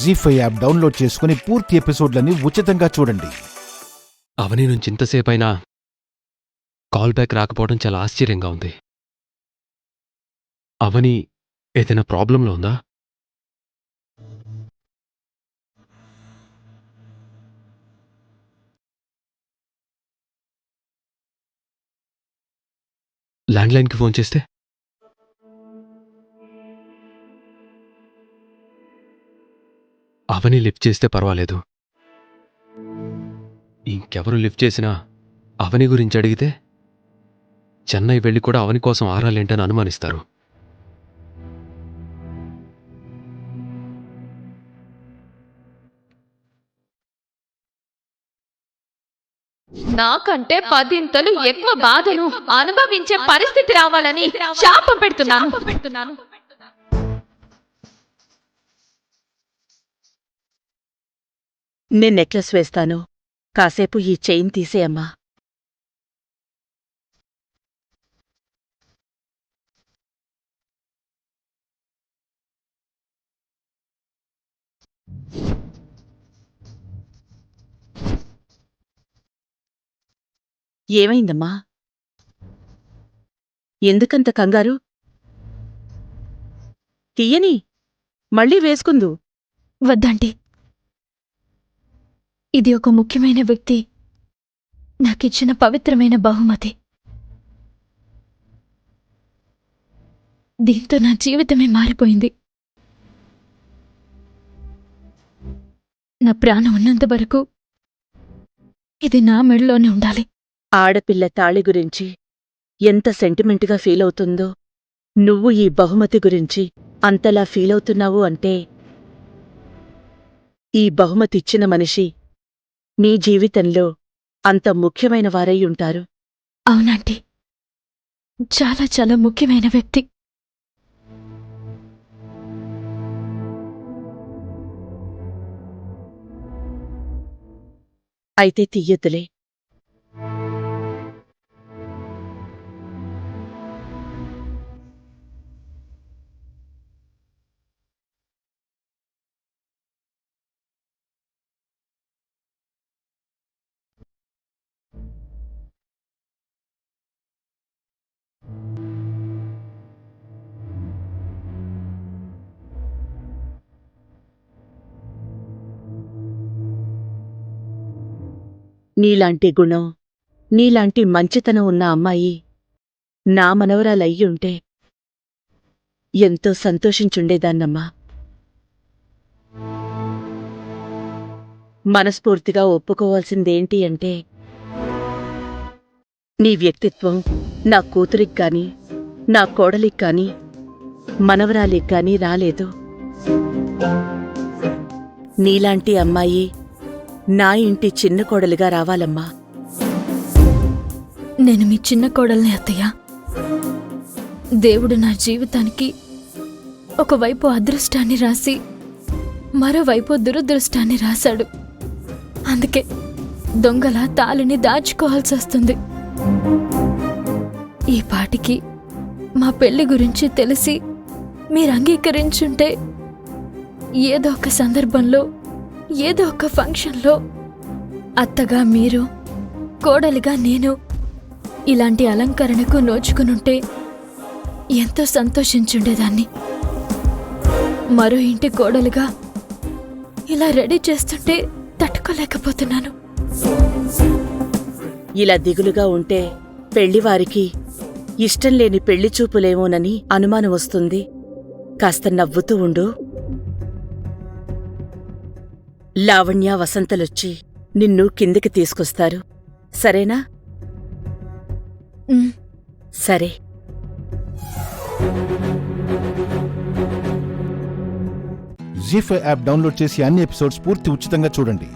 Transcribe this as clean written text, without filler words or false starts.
జీ5 app download చేసుకుని పూర్తి ఎపిసోడ్లని ఉచితంగా చూడండి. అవని నుంచి ఇంతసేపైనా కాల్ బ్యాక్ రాకపోవడం చాలా ఆశ్చర్యంగా ఉంది. అవని ఏదైనా ప్రాబ్లంలో ఉందా? ల్యాండ్లైన్కి ఫోన్ చేస్తే అవని లిఫ్ట్ చేస్తే పర్వాలేదు. ఇంకెవరు లిఫ్ట్ చేసినా అవని గురించి అడిగితే చెన్నై వెళ్ళి కూడా అవని కోసం ఆరాలేంటని అనుమానిస్తారు. నాకంటే 10 ఎక్కువ బాధను అనుభవించే పరిస్థితి రావాలని శాపం పెడుతున్నాను. నేను నెక్లెస్ వేస్తాను. కాసేపు ఈ చైన్ తీసేయమ్మా. ఏమైందమ్మా? ఎందుకంత కంగారు? తీయని, మళ్ళీ వేసుకుందు. వద్దండి, ఇది ఒక ముఖ్యమైన వ్యక్తి నాకిచ్చిన పవిత్రమైన బహుమతి. దీంతో నా జీవితమే మారిపోయింది. నా ప్రాణం ఉన్నంత వరకు ఇది నా మెడలోనే ఉండాలి. ఆడపిల్ల తాళి గురించి ఎంత సెంటిమెంటుగా ఫీలవుతుందో నువ్వు ఈ బహుమతి గురించి అంతలా ఫీలవుతున్నావు అంటే ఈ బహుమతిచ్చిన మనిషి నీ జీవితంలో అంత ముఖ్యమైన వారై ఉంటారు. అవునంటీ, చాలా చాలా ముఖ్యమైన వ్యక్తి. అయితే తీయొద్దులే. నీలాంటి గుణం, నీలాంటి మంచితనం ఉన్న అమ్మాయి నా మనవరాలయ్యుంటే ఎంతో సంతోషించుండేదాన్నమ్మా. మనస్ఫూర్తిగా ఒప్పుకోవాల్సిందేంటి అంటే నీ వ్యక్తిత్వం నా కూతురిక్కాని, నా కోడలిక్కాని, మనవరాలిక్కాని రాలేదు. నీలాంటి అమ్మాయి నా ఇంటి చిన్న కోడలిగా రావాలమ్మా. నేను మీ చిన్న కోడల్ని అత్తయ్య. దేవుడు నా జీవితానికి ఒకవైపు అదృష్టాన్ని రాసి మరోవైపు దురదృష్టాన్ని రాశాడు. అందుకే దొంగల తాళిని దాచుకోవాల్సి వస్తుంది. ఈ పాటికి మా పెళ్లి గురించి తెలిసి మీరు అంగీకరించుంటే ఏదో ఒక సందర్భంలో, ఏదో ఒక ఫంక్షన్లో అత్తగా మీరు, కోడలిగా నేను ఇలాంటి అలంకరణకు నోచుకునుంటే ఎంతో సంతోషించుండేదాన్ని. మరో ఇంటి కోడలిగా ఇలా రెడీ చేస్తుంటే తట్టుకోలేకపోతున్నాను. ఇలా దిగులుగా ఉంటే పెళ్లివారికి ఇష్టం లేని పెళ్లిచూపులేమోనని అనుమానం వస్తుంది. కాస్త నవ్వుతూ ఉండు. లావణ్య, వసంతలొచ్చి నిన్ను కిందికి తీసుకొస్తారు. సరేనా? సరే. జీ5 యాప్ డౌన్లోడ్ చేసి అన్ని ఎపిసోడ్స్ పూర్తి ఉచితంగా చూడండి.